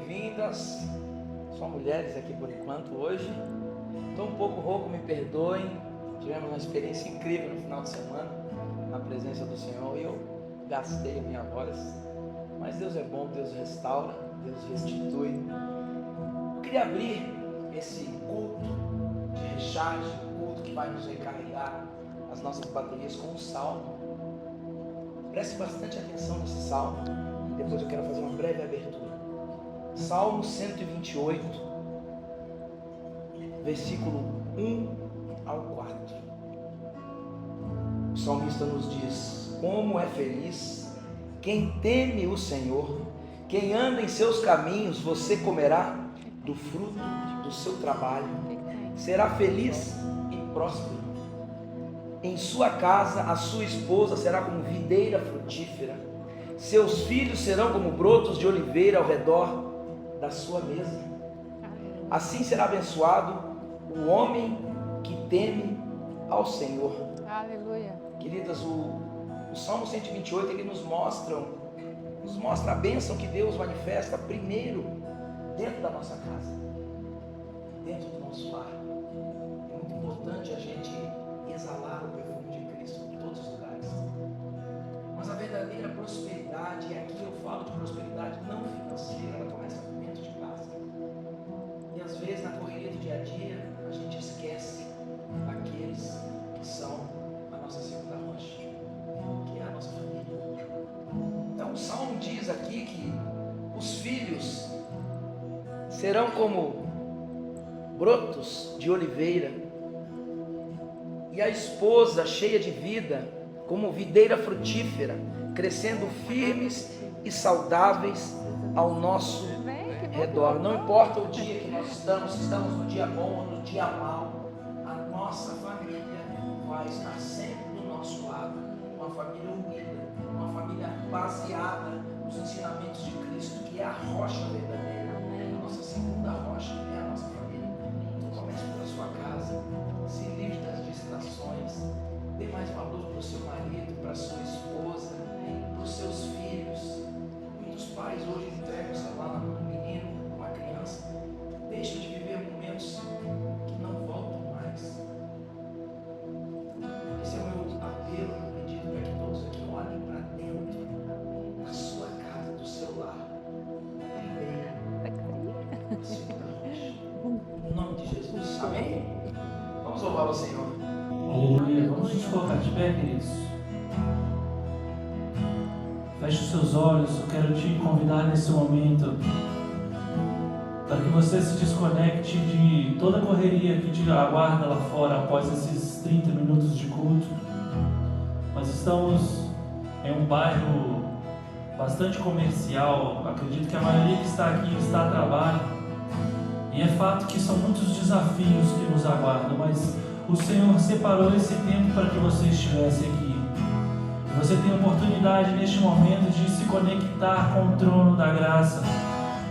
bem-vindas. Só mulheres aqui por enquanto hoje. Estou um pouco rouco, me perdoem. Tivemos uma experiência incrível no final de semana, na presença do Senhor, e eu gastei a minha voz. Mas Deus é bom, Deus restaura, Deus restitui. Eu queria abrir esse culto de recharge, culto que vai nos recarregar as nossas baterias com um salmo. Preste bastante atenção nesse salmo, e depois eu quero fazer uma breve abertura. Salmo 128, versículo 1 ao 4. O salmista nos diz: como é feliz quem teme o Senhor, quem anda em seus caminhos. Você comerá do fruto do seu trabalho, será feliz e próspero. Em sua casa a sua esposa será como videira frutífera, seus filhos serão como brotos de oliveira ao redor da sua mesa. Assim será abençoado o homem que teme ao Senhor. Aleluia. Queridas, o Salmo 128 ele nos mostra a bênção que Deus manifesta primeiro dentro da nossa casa, dentro do nosso lar. É muito importante a gente exalar o perfume de Cristo em todos os lugares. Mas a verdadeira prosperidade, e aqui eu falo de prosperidade não financeira, ela começa dentro de casa. E às vezes na correria do dia a dia a gente esquece daqueles que são a nossa segunda rocha, que é a nossa família. Então o Salmo diz aqui que os filhos serão como brotos de oliveira, e a esposa cheia de vida como videira frutífera, crescendo firmes e saudáveis ao nosso redor. Não importa o dia que nós estamos, se estamos no dia bom ou no dia mau, a nossa família vai estar sempre do nosso lado. Uma família unida, uma família baseada nos ensinamentos de Cristo, que é a rocha verdadeira. A nossa segunda rocha é a nossa família. Então comece pela sua casa, se livre das distrações, dê mais valor para o seu marido, para a sua esposa, para os seus filhos. Muitos pais hoje entregam o celular na menino, uma criança, deixam de viver momentos que não voltam mais. Esse é o meu apelo, meu pedido para que todos aqui olhem para dentro da sua casa, do seu lar. Primeiro, segunda rocha. Em nome de Jesus. Amém? Vamos louvar o Senhor. Aleluia. Vamos nos colocar de pé, queridos. Feche os seus olhos. Eu quero te convidar nesse momento para que você se desconecte de toda a correria que te aguarda lá fora após esses 30 minutos de culto. Nós estamos em um bairro bastante comercial. Acredito que a maioria que está aqui está a trabalho. E é fato que são muitos desafios que nos aguardam, mas o Senhor separou esse tempo para que você estivesse aqui. Você tem a oportunidade neste momento de se conectar com o trono da graça.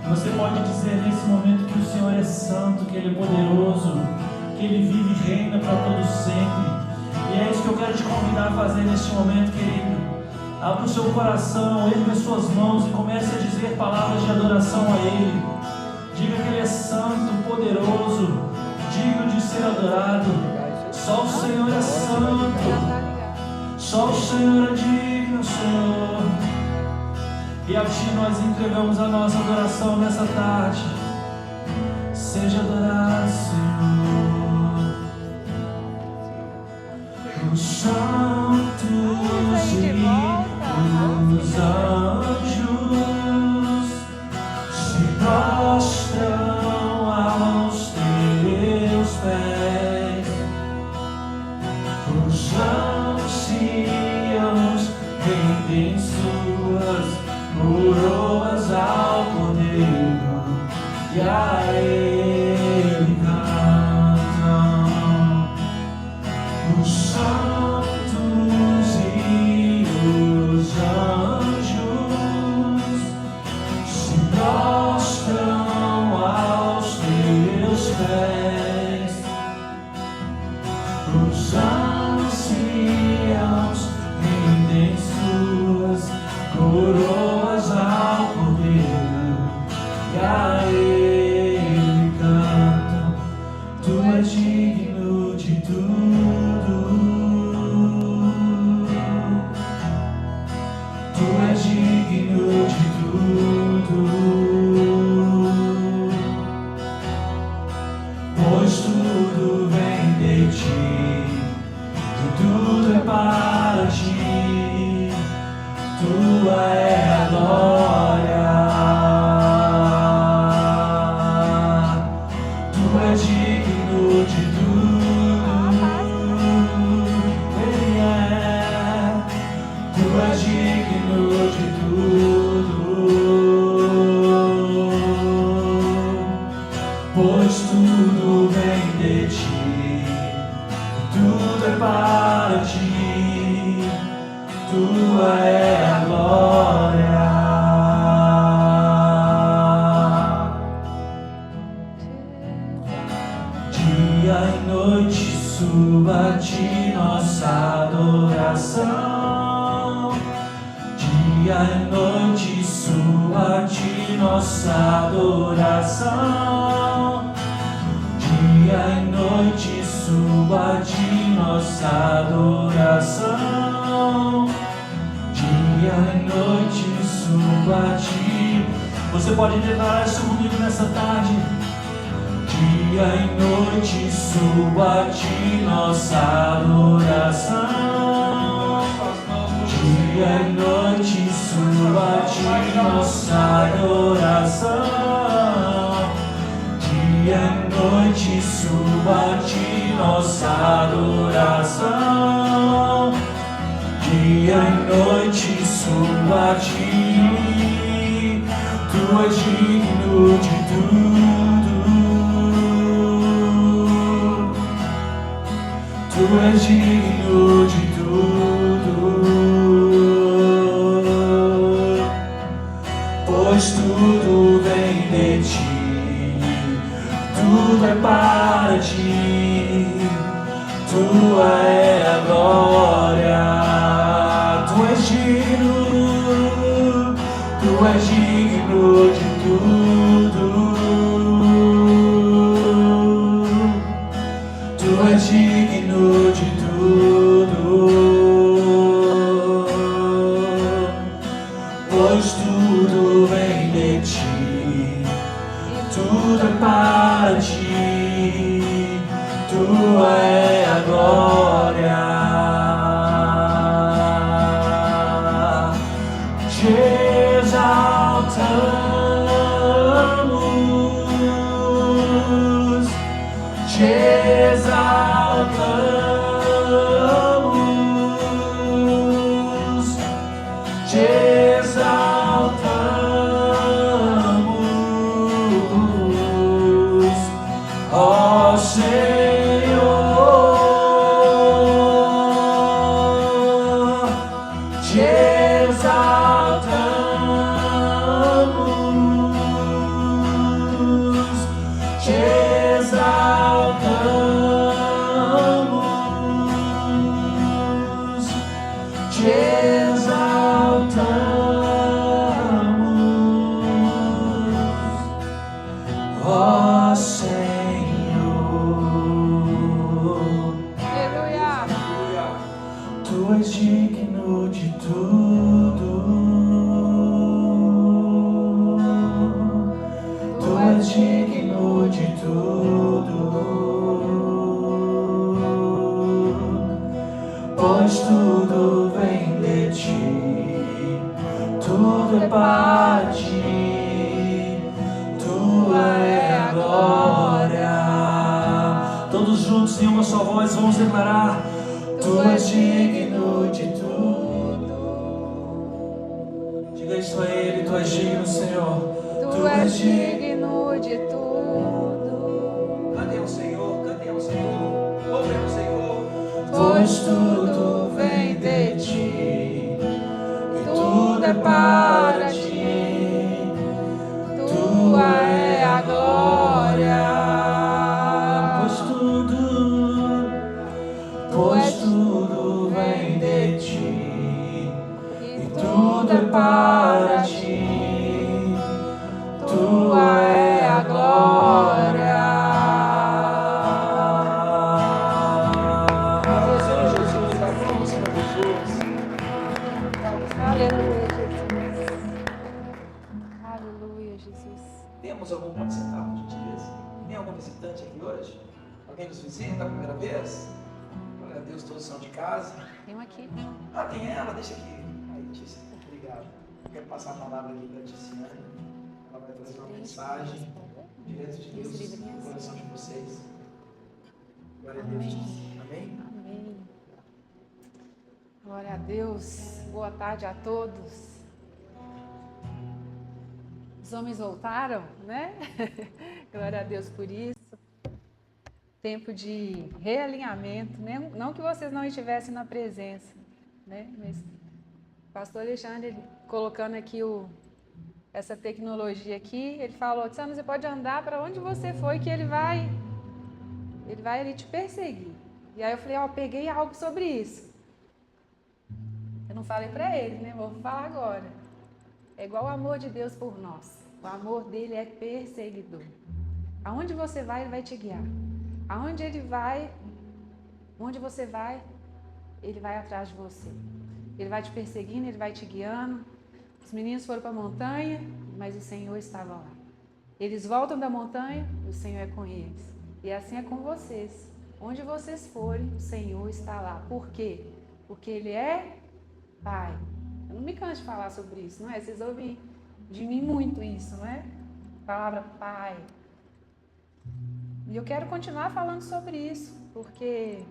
Você pode dizer nesse momento que o Senhor é santo, que Ele é poderoso, que Ele vive e reina para todo sempre. E é isso que eu quero te convidar a fazer neste momento, querido. Abra o seu coração, erga as suas mãos e comece a dizer palavras de adoração a Ele. Diga que Ele é santo, poderoso, digno de ser adorado. Só o Senhor é santo. Só o Senhor é digno, Senhor. E a Ti nós entregamos a nossa adoração nessa tarde. Seja adorado, Senhor. Os santos e os anjos se prostram aos Teus pés. Os anciãos rendem suas coroas ao Cordeiro e a Ele cantam. Os santos e os anjos se prostram aos Teus pés. Os anciãos rendem suas coroas ao Cordeiro e a a Ele cantam, Tu és digno de tudo, Tu és digno de tudo, pois tudo vem de Ti, e tudo é para Ti, Tua é a glória. Tu és digno de tudo, Ele é. Tu és digno de tudo, pois tudo vem de Ti, tudo é para Ti, Tua é a glória. Dia e noite suba a Ti nossa adoração. Dia e noite suba a Ti nossa adoração. Dia e noite suba a Ti nossa adoração. Dia e noite suba a Ti. Você pode declarar isso comigo nessa tarde? Dia e noite suba a Ti nossa adoração. Dia e noite suba a Ti nossa adoração. Dia e noite suba a Ti nossa adoração. Dia e noite suba a Ti, Tu és digno de tudo, Tu és digno de tudo, pois tudo vem de Ti, tudo é para Ti, Tua é a glória. Tu és digno de tudo, Tu és digno de tudo, pois tudo vem de Ti, tudo é para Ti, Tua é a glória. Te exaltamos, Te exaltamos, Te exaltamos, ó Senhor, Te exaltamos, Te exaltamos, Te exaltamos, ó Senhor. Aleluia. Tu és digno de tudo, Tu és digno de tudo, pois tudo vem de Ti, tudo é para Ti, Tua é a glória. Todos juntos em uma só voz vamos declarar: Tu és digno de tudo. Diga isso a Ele: Tu és digno, Senhor. Tu és digno de tudo. Cantem ao Senhor, cantem ao Senhor, louvem ao Senhor. Pois tudo vem de Ti, e tudo é para Ti, Tua é a glória. Pois tudo vem de Ti, e tudo é para Ti, Tua Jesus. Temos algum, pode sentar, por gentileza? Tem algum visitante aqui hoje? Alguém nos visita a primeira vez? Glória a Deus, todos são de casa. Tem um aqui. Ah, tem ela, deixa aqui. Aí, Tícia, obrigado. Eu quero passar a palavra aqui para a Ticiane. Ela vai trazer uma mensagem direto de Deus no coração de vocês. Glória a Deus, Tícia. Amém? Amém. Glória a Deus. Boa tarde a todos. Os homens voltaram, né? Glória a Deus por isso. Tempo de realinhamento, né? Não que vocês não estivessem na presença, né? Mas o pastor Alexandre, ele, colocando aqui essa tecnologia aqui, ele falou: Tiziana, você pode andar para onde você foi que ele vai te perseguir. E aí eu falei: ó, peguei algo sobre isso. Eu não falei para ele, né? Vou falar agora. É igual o amor de Deus por nós. O amor dele é perseguidor. Aonde você vai, ele vai te guiar. Aonde você vai, ele vai atrás de você. Ele vai te perseguindo, ele vai te guiando. Os meninos foram para a montanha, mas o Senhor estava lá. Eles voltam da montanha, o Senhor é com eles. E assim é com vocês. Onde vocês forem, o Senhor está lá. Por quê? Porque Ele é Pai. Eu não me canso de falar sobre isso, não é? Vocês ouvem de mim muito isso, não é? A palavra Pai. E eu quero continuar falando sobre isso, porque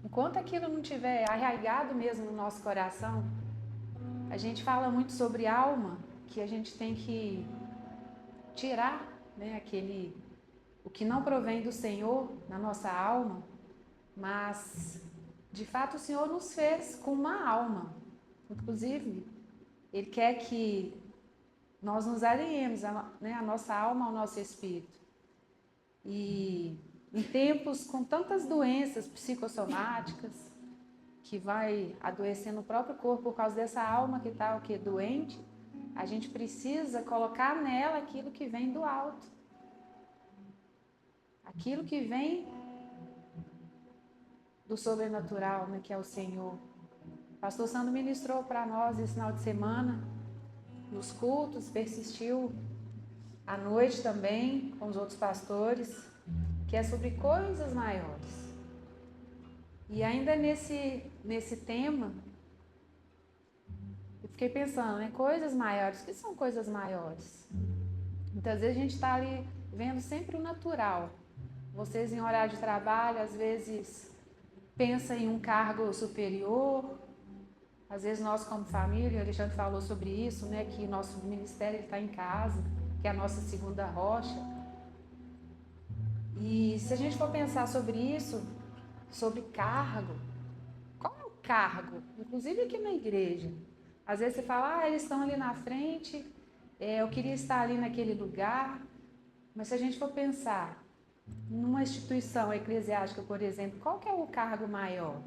enquanto aquilo não estiver arraigado mesmo no nosso coração, a gente fala muito sobre alma, que a gente tem que tirar, né, o que não provém do Senhor na nossa alma, mas de fato o Senhor nos fez com uma alma. Inclusive, Ele quer que nós nos alinhemos, né, a nossa alma ao nosso espírito. E em tempos com tantas doenças psicossomáticas, que vai adoecendo o próprio corpo por causa dessa alma que está doente, a gente precisa colocar nela aquilo que vem do alto. Aquilo que vem do sobrenatural, né, que é o Senhor. O pastor Sandro ministrou para nós esse final de semana, nos cultos, persistiu à noite também com os outros pastores, que é sobre coisas maiores. E ainda nesse tema, eu fiquei pensando, né, coisas maiores, o que são coisas maiores? Muitas vezes a gente está ali vendo sempre o natural. Vocês em horário de trabalho, às vezes pensam em um cargo superior. Às vezes nós como família, o Alexandre falou sobre isso, né, que nosso ministério está em casa, que é a nossa segunda rocha. E se a gente for pensar sobre isso, sobre cargo, qual é o cargo? Inclusive aqui na igreja. Às vezes você fala, eles estão ali na frente, eu queria estar ali naquele lugar. Mas se a gente for pensar numa instituição eclesiástica, por exemplo, qual que é o cargo maior?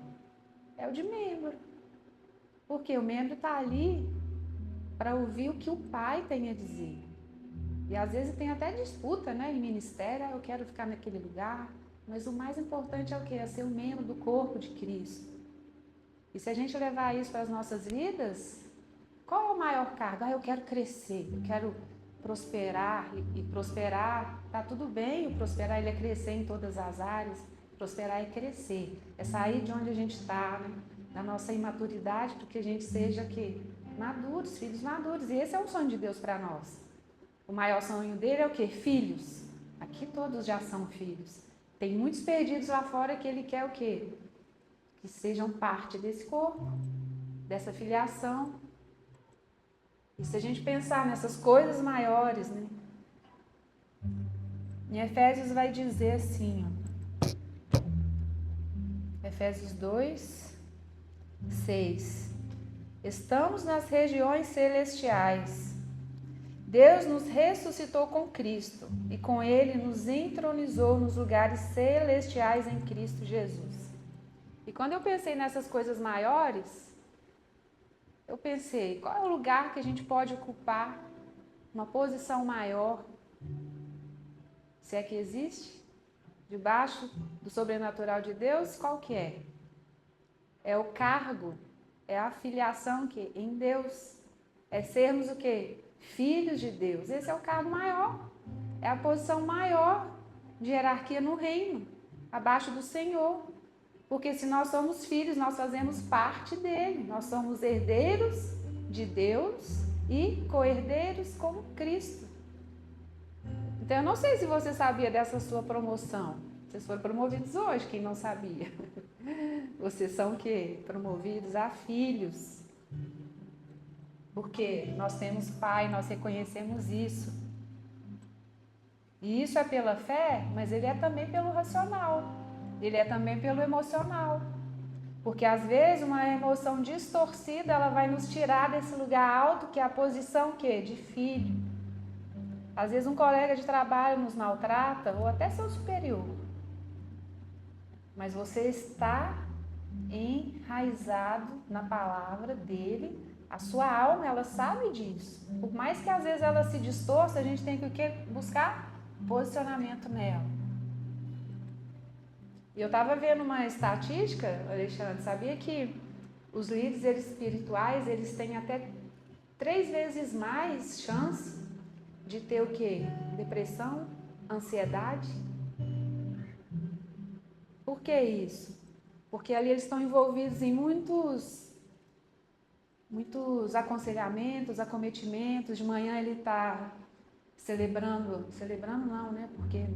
É o de membro. Porque o membro está ali para ouvir o que o pai tem a dizer. E às vezes tem até disputa, né, em ministério, eu quero ficar naquele lugar. Mas o mais importante é o quê? É ser um membro do corpo de Cristo. E se a gente levar isso para as nossas vidas, qual é o maior cargo? Eu quero crescer, eu quero prosperar. E prosperar, tá tudo bem, o prosperar ele é crescer em todas as áreas. Prosperar é crescer, é sair de onde a gente está, né? Da nossa imaturidade, para que a gente seja maduros, filhos maduros. E esse é um sonho de Deus para nós. O maior sonho dele é o quê? Filhos. Aqui todos já são filhos. Tem muitos perdidos lá fora que ele quer o quê? Que sejam parte desse corpo, dessa filiação. E se a gente pensar nessas coisas maiores, né? Em Efésios vai dizer assim, ó, Efésios 2, 6. Estamos nas regiões celestiais. Deus nos ressuscitou com Cristo e com Ele nos entronizou nos lugares celestiais em Cristo Jesus. E quando eu pensei nessas coisas maiores, eu pensei, qual é o lugar que a gente pode ocupar uma posição maior, se é que existe, debaixo do sobrenatural de Deus? Qual que é? É o cargo, é a filiação que em Deus, é sermos o quê? filhos de Deus. Esse é o cargo maior, é a posição maior de hierarquia no reino, abaixo do Senhor. Porque se nós somos filhos, nós fazemos parte dele, nós somos herdeiros de Deus e co-herdeiros com Cristo. Então eu não sei se você sabia dessa sua promoção. Vocês foram promovidos hoje, quem não sabia. Vocês são o quê? Promovidos a filhos. Porque nós temos Pai, nós reconhecemos isso. E isso é pela fé, mas ele é também pelo racional. Ele é também pelo emocional. Porque às vezes uma emoção distorcida, ela vai nos tirar desse lugar alto, que é a posição quê? De filho. Às vezes um colega de trabalho nos maltrata, ou até seu superior. Mas você está enraizado na palavra dele. A sua alma, ela sabe disso. Por mais que às vezes ela se distorça, a gente tem que o quê? Buscar posicionamento nela. E eu estava vendo uma estatística, Alexandre, sabia que os líderes espirituais, eles têm até 3 vezes mais chance de ter o quê? Depressão, ansiedade. Por que isso? Porque ali eles estão envolvidos em muitos aconselhamentos, acometimentos. De manhã ele está celebrando não, né? Porque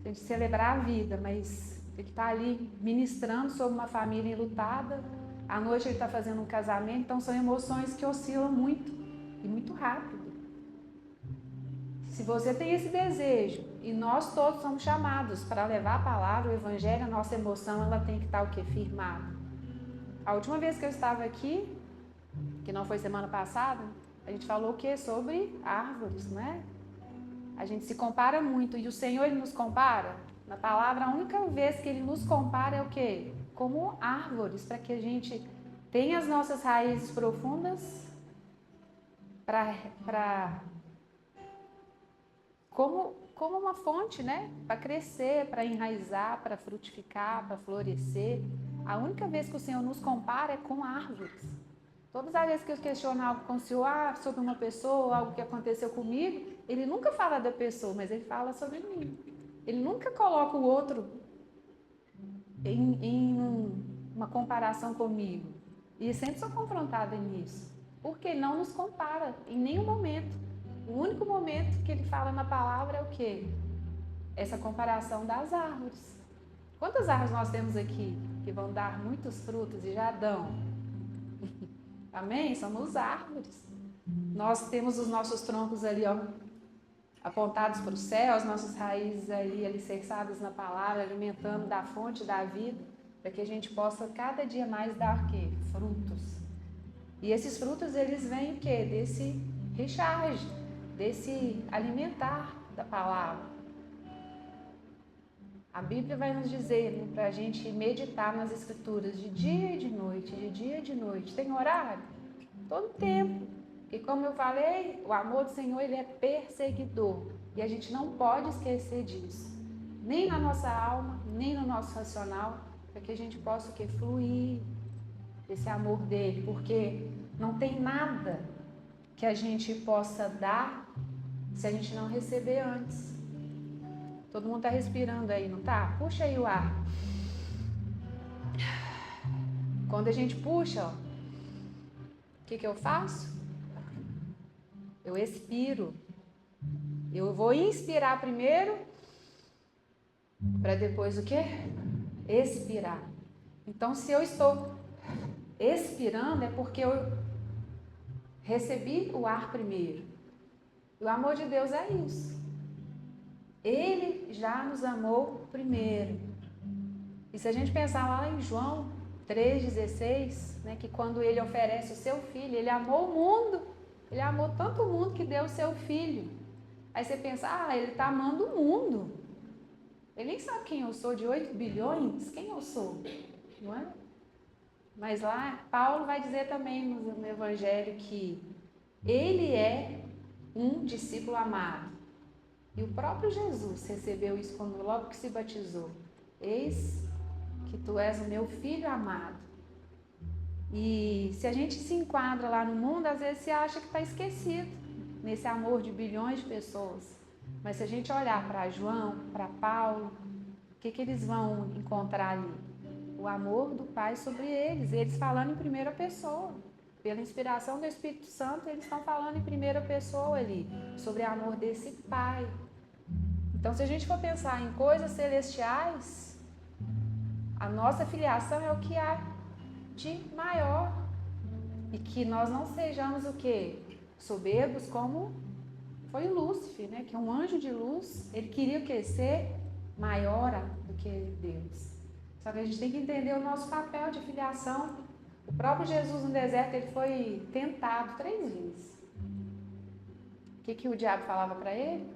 tem que celebrar a vida, mas ele está ali ministrando sobre uma família enlutada. À noite ele está fazendo um casamento, então são emoções que oscilam muito e muito rápido. Se você tem esse desejo, e nós todos somos chamados para levar a palavra, o evangelho, a nossa emoção, ela tem que estar o quê? Firmada. A última vez que eu estava aqui, que não foi semana passada, a gente falou o quê? Sobre árvores, não é? A gente se compara muito, e o Senhor, ele nos compara. Na palavra, a única vez que ele nos compara é o quê? Como árvores, para que a gente tenha as nossas raízes profundas, como uma fonte, né? Para crescer, para enraizar, para frutificar, para florescer. A única vez que o Senhor nos compara é com árvores. Todas as vezes que eu questiono algo com o Senhor, sobre uma pessoa, algo que aconteceu comigo, ele nunca fala da pessoa, mas ele fala sobre mim. Ele nunca coloca o outro em uma comparação comigo. E sempre sou confrontada nisso. Porque ele não nos compara em nenhum momento. O único momento que ele fala na palavra é o quê? Essa comparação das árvores. Quantas árvores nós temos aqui que vão dar muitos frutos e já dão? Amém? Somos árvores. Nós temos os nossos troncos ali, ó, apontados para o céu, as nossas raízes ali alicerçadas na palavra, alimentando da fonte da vida, para que a gente possa cada dia mais dar o quê? Frutos. E esses frutos, eles vêm o quê? Desse recharge, desse alimentar da palavra. A Bíblia vai nos dizer, né, para a gente meditar nas Escrituras de dia e de noite, de dia e de noite. Tem horário? Todo tempo. E como eu falei, o amor do Senhor, ele é perseguidor. E a gente não pode esquecer disso. Nem na nossa alma, nem no nosso racional, para que a gente possa o quê? Fluir esse amor dele. Porque não tem nada que a gente possa dar se a gente não receber antes. Todo mundo está respirando aí, não tá? Puxa aí o ar. Quando a gente puxa, ó, o que eu faço? Eu expiro. Eu vou inspirar primeiro, para depois o quê? Expirar. Então, se eu estou expirando, é porque eu recebi o ar primeiro. O amor de Deus é isso. Ele já nos amou primeiro. E se a gente pensar lá em João 3,16, né, que quando ele oferece o seu filho, ele amou o mundo. Ele amou tanto o mundo que deu o seu filho. Aí você pensa, ele está amando o mundo. Ele nem sabe quem eu sou, de 8 bilhões, quem eu sou, não é? Mas lá, Paulo vai dizer também no Evangelho que ele é um discípulo amado. E o próprio Jesus recebeu isso quando logo que se batizou. Eis que tu és o meu filho amado. E se a gente se enquadra lá no mundo, às vezes se acha que está esquecido. nesse amor de bilhões de pessoas. Mas se a gente olhar para João, para Paulo, o que eles vão encontrar ali? O amor do Pai sobre eles falando em primeira pessoa. Pela inspiração do Espírito Santo, eles estão falando em primeira pessoa ali, sobre o amor desse Pai. Então, se a gente for pensar em coisas celestiais, a nossa filiação é o que há de maior. E que nós não sejamos o quê? Soberbos, como foi Lúcifer, né? Que é um anjo de luz. Ele queria o quê? Ser maior do que Deus. Só que a gente tem que entender o nosso papel de filiação. O próprio Jesus no deserto, ele foi tentado 3 vezes. O que o diabo falava para ele?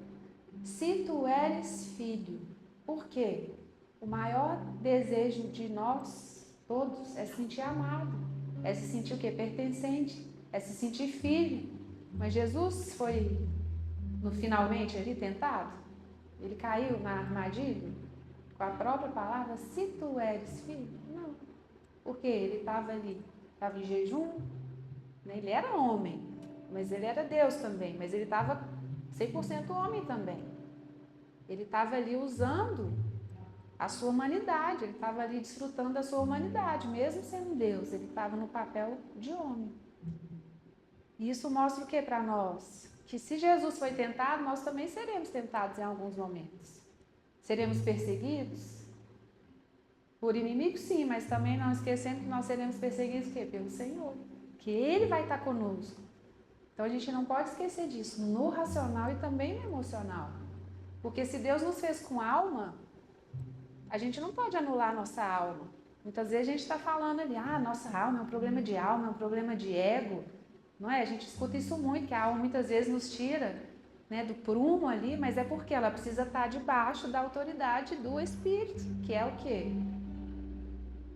Se tu eres filho. Por quê? O maior desejo de nós todos é se sentir amado. É se sentir o quê? Pertencente. É se sentir filho. Mas Jesus foi, no finalmente ali, tentado. Ele caiu na armadilha com a própria palavra, se tu eres filho. Não. Porque ele estava ali, estava em jejum, né? Ele era homem, mas ele era Deus também. Mas ele estava 100% homem também. Ele estava ali usando a sua humanidade, ele estava ali desfrutando da sua humanidade, mesmo sendo Deus, ele estava no papel de homem. E isso mostra o que para nós? Que se Jesus foi tentado, nós também seremos tentados em alguns momentos. Seremos perseguidos? Por inimigos, sim, mas também não esquecendo que nós seremos perseguidos o quê? Pelo Senhor, que Ele vai estar conosco. Então a gente não pode esquecer disso, no racional e também no emocional. Porque se Deus nos fez com alma, a gente não pode anular a nossa alma. Muitas vezes a gente está falando ali, nossa alma é um problema de alma, é um problema de ego. Não é? A gente escuta isso muito, que a alma muitas vezes nos tira, né, do prumo ali, mas é porque ela precisa estar debaixo da autoridade do Espírito, que é o quê?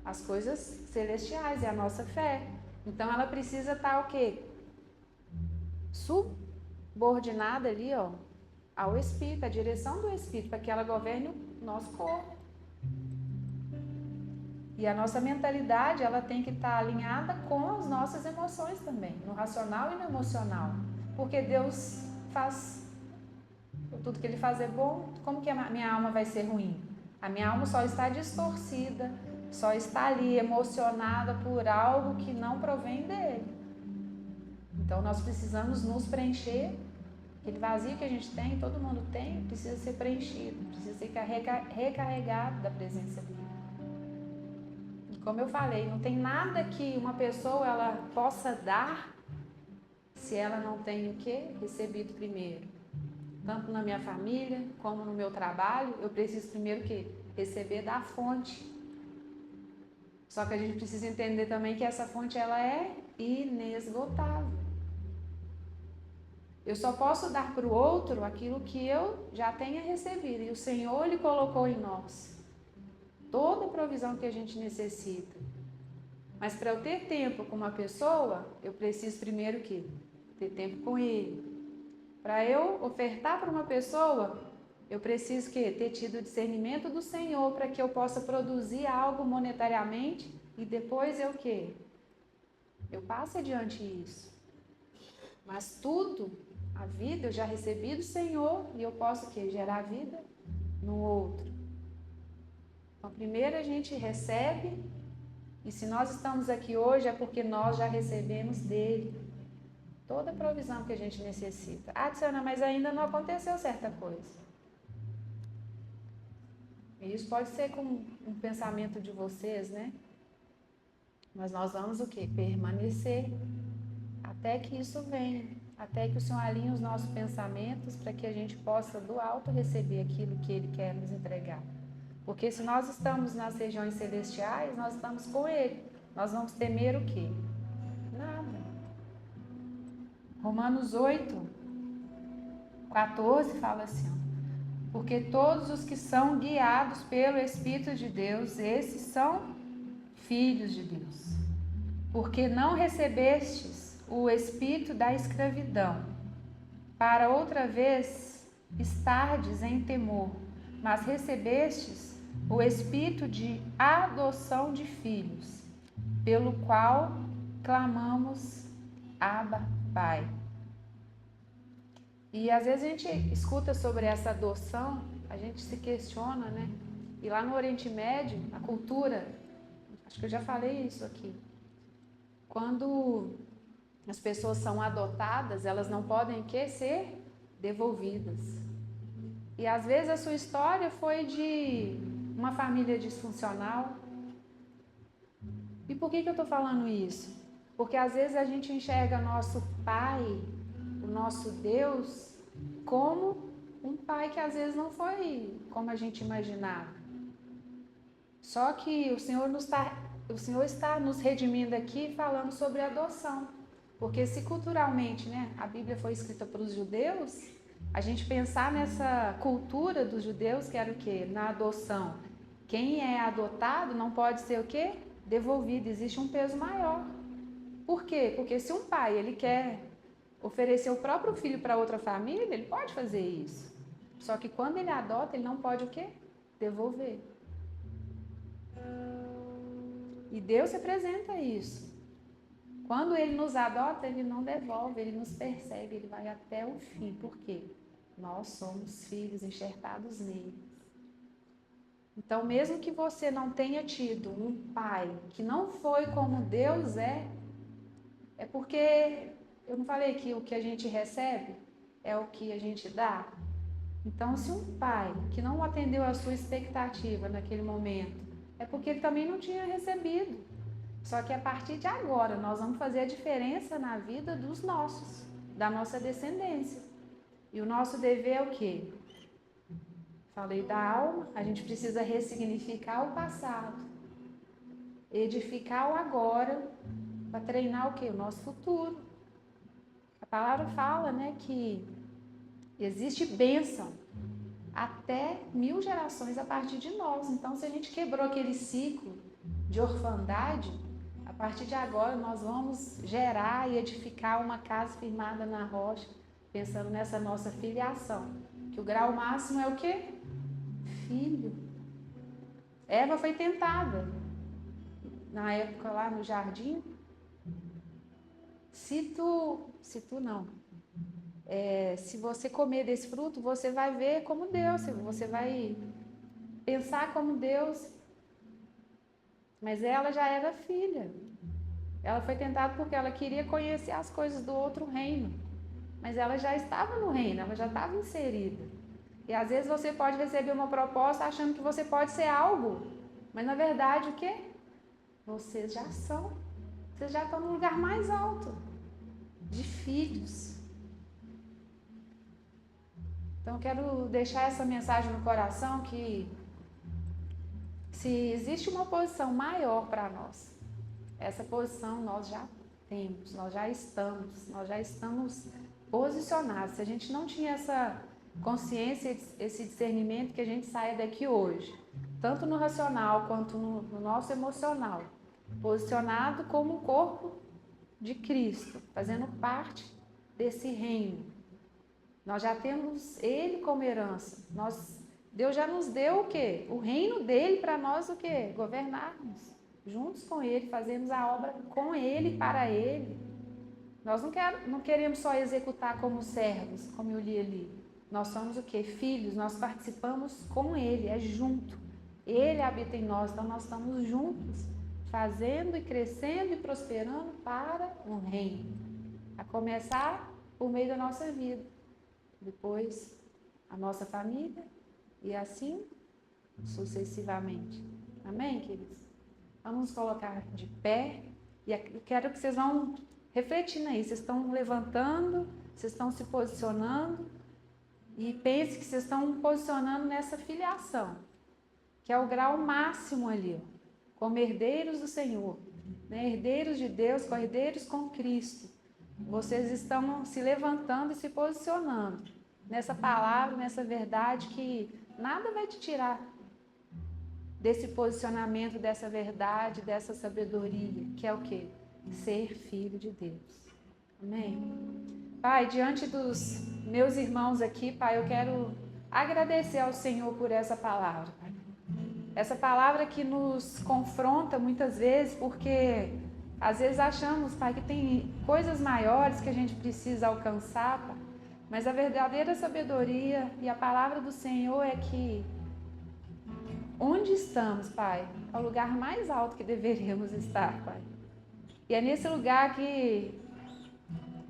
As coisas celestiais, é a nossa fé. Então ela precisa estar o quê? Subordinada ali, ó, ao Espírito, à direção do Espírito, para que ela governe o nosso corpo. E a nossa mentalidade, ela tem que estar alinhada com as nossas emoções também, no racional e no emocional. Porque Deus faz, tudo que Ele faz é bom, como que a minha alma vai ser ruim? A minha alma só está distorcida, só está ali emocionada por algo que não provém dEle. Então nós precisamos nos preencher, aquele vazio que a gente tem, todo mundo tem, precisa ser preenchido, precisa ser recarregado da presença dEle. Como eu falei, não tem nada que uma pessoa ela possa dar se ela não tem o quê? Recebido primeiro. Tanto na minha família, como no meu trabalho, eu preciso primeiro o quê? Receber da fonte. Só que a gente precisa entender também que essa fonte ela é inesgotável. Eu só posso dar para o outro aquilo que eu já tenha recebido. E o Senhor, Ele colocou em nós toda a provisão que a gente necessita. Mas para eu ter tempo com uma pessoa, eu preciso primeiro o quê? Ter tempo com Ele. Para eu ofertar para uma pessoa, eu preciso que ter tido o discernimento do Senhor para que eu possa produzir algo monetariamente e depois eu o quê? Eu passo adiante isso. Mas tudo, a vida, eu já recebi do Senhor e eu posso o quê? Gerar vida no outro. Então, primeiro a gente recebe, e se nós estamos aqui hoje é porque nós já recebemos dele toda a provisão que a gente necessita. Tiziana, mas ainda não aconteceu certa coisa. E isso pode ser com um pensamento de vocês, né? Mas nós vamos o quê? Permanecer até que isso venha, até que o Senhor alinhe os nossos pensamentos para que a gente possa do alto receber aquilo que Ele quer nos entregar. Porque se nós estamos nas regiões celestiais, nós estamos com Ele. Nós vamos temer o quê? Nada. Romanos 8:14 fala assim, porque todos os que são guiados pelo Espírito de Deus, esses são filhos de Deus. Porque não recebestes o espírito da escravidão, para outra vez estardes em temor, mas recebestes o espírito de adoção de filhos, pelo qual clamamos, Abba, Pai. E às vezes a gente escuta sobre essa adoção, a gente se questiona, né? E lá no Oriente Médio, a cultura, acho que eu já falei isso aqui, quando as pessoas são adotadas, elas não podem ser devolvidas. E às vezes a sua história foi de uma família disfuncional. E por que eu estou falando isso? Porque às vezes a gente enxerga nosso pai, o nosso Deus, como um pai que às vezes não foi como a gente imaginava. Só que o Senhor está nos redimindo aqui falando sobre adoção. Porque se culturalmente, né, a Bíblia foi escrita para os judeus, a gente pensar nessa cultura dos judeus, que era o quê? Na adoção. Quem é adotado não pode ser o quê? Devolvido. Existe um peso maior. Por quê? Porque se um pai ele quer oferecer o próprio filho para outra família, ele pode fazer isso. Só que quando ele adota, ele não pode o quê? Devolver. E Deus representa isso. Quando ele nos adota, ele não devolve, ele nos persegue, ele vai até o fim. Por quê? Nós somos filhos enxertados nele. Então, mesmo que você não tenha tido um pai que não foi como Deus é porque eu não falei que o que a gente recebe é o que a gente dá? Então, se um pai que não atendeu a sua expectativa naquele momento, é porque ele também não tinha recebido. Só que a partir de agora, nós vamos fazer a diferença na vida dos nossos, da nossa descendência. E o nosso dever é o quê? Falei da alma, a gente precisa ressignificar o passado, edificar o agora, para treinar o quê? O nosso futuro. A palavra fala, né, que existe bênção até 1000 gerações a partir de nós. Então, se a gente quebrou aquele ciclo de orfandade, a partir de agora nós vamos gerar e edificar uma casa firmada na rocha, pensando nessa nossa filiação. Que o grau máximo é o quê? Filho. Eva foi tentada na época lá no jardim. Se você comer desse fruto, você vai ver como Deus, você vai pensar como Deus. Mas ela já era filha. Ela foi tentada porque ela queria conhecer as coisas do outro reino. Mas ela já estava no reino, ela já estava inserida. E às vezes você pode receber uma proposta achando que você pode ser algo. Mas na verdade o quê? Vocês já são. Vocês já estão no lugar mais alto. De filhos. Então eu quero deixar essa mensagem no coração que se existe uma posição maior para nós, essa posição nós já temos, nós já estamos posicionados. Se a gente não tinha essa consciência, esse discernimento, que a gente saia daqui hoje, tanto no racional quanto no nosso emocional, posicionado como um corpo de Cristo, fazendo parte desse reino. Nós já temos Ele como herança. Deus já nos deu o quê? O reino dele para nós o quê? Governarmos. Juntos com Ele, fazemos a obra com Ele, para Ele. Nós não queremos só executar como servos, como eu li ali. Nós somos o quê? Filhos, nós participamos com Ele, é junto. Ele habita em nós, então nós estamos juntos, fazendo e crescendo e prosperando para um reino. A começar por meio da nossa vida, depois a nossa família e assim sucessivamente. Amém, queridos? Vamos nos colocar de pé e eu quero que vocês vão refletindo aí. Vocês estão levantando, vocês estão se posicionando e pense que vocês estão posicionando nessa filiação, que é o grau máximo ali, ó, como herdeiros do Senhor, né? Herdeiros de Deus, co-herdeiros com Cristo. Vocês estão se levantando e se posicionando nessa palavra, nessa verdade, que nada vai te tirar desse posicionamento, dessa verdade, dessa sabedoria, que é o quê? Ser filho de Deus. Amém? Pai, diante dos meus irmãos aqui, Pai, eu quero agradecer ao Senhor por essa palavra, Pai. Essa palavra que nos confronta muitas vezes, porque às vezes achamos, Pai, que tem coisas maiores que a gente precisa alcançar, Pai. Mas a verdadeira sabedoria e a palavra do Senhor é que onde estamos, Pai, é o lugar mais alto que deveríamos estar, Pai. E é nesse lugar que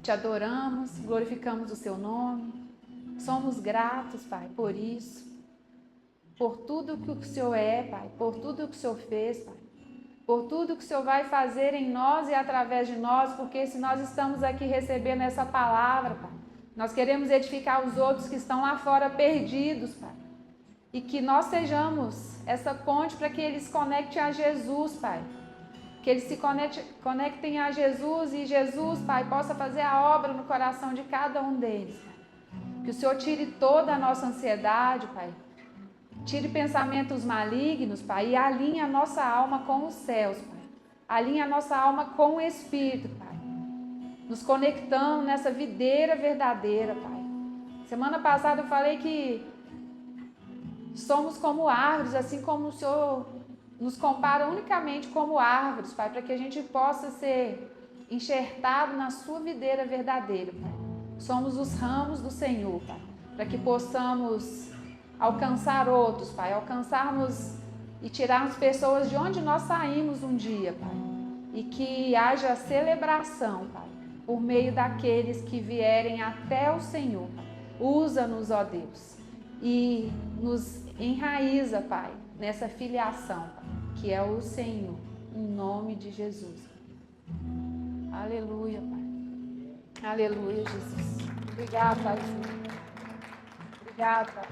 te adoramos, glorificamos o Seu nome, somos gratos, Pai, por isso, por tudo que o Senhor é, Pai, por tudo que o Senhor fez, Pai, por tudo que o Senhor vai fazer em nós e através de nós, porque se nós estamos aqui recebendo essa palavra, Pai, nós queremos edificar os outros que estão lá fora perdidos, Pai, e que nós sejamos essa ponte para que eles conectem a Jesus, Pai, que eles se conectem a Jesus e Jesus, Pai, possa fazer a obra no coração de cada um deles, Pai. Que o Senhor tire toda a nossa ansiedade, Pai, tire pensamentos malignos, Pai, e alinhe a nossa alma com os céus, Pai. Alinhe a nossa alma com o Espírito, Pai. Nos conectando nessa videira verdadeira, Pai. Semana passada eu falei que somos como árvores, assim como o Senhor nos compara unicamente como árvores, Pai, para que a gente possa ser enxertado na sua videira verdadeira, Pai. Somos os ramos do Senhor, Pai, para que possamos alcançar outros, Pai, alcançarmos e tirarmos pessoas de onde nós saímos um dia, Pai, e que haja celebração, Pai, por meio daqueles que vierem até o Senhor, Pai. Usa-nos, ó Deus, e nos enraiza, Pai, nessa filiação, Pai, que é o Senhor, em nome de Jesus. Aleluia, Pai. Aleluia, Jesus. Obrigada, Pai. Obrigada, Pai.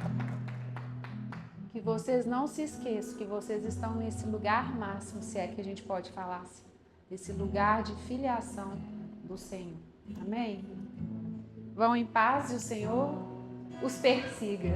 Que vocês não se esqueçam que vocês estão nesse lugar máximo, se é que a gente pode falar assim, esse lugar de filiação do Senhor. Amém? Vão em paz e o Senhor os persiga.